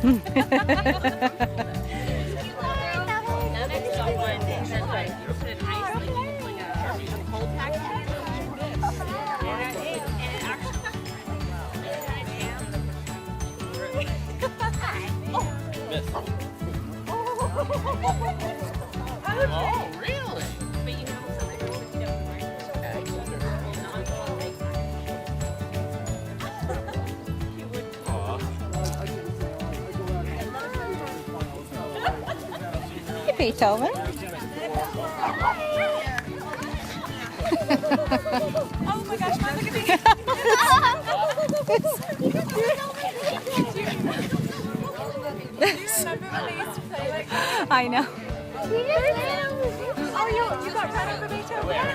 Oh, really? Hey, Beethoven. Oh my gosh, Mom, look at me. Do you remember when they used to play like that? I know. Oh, you got run over Beethoven?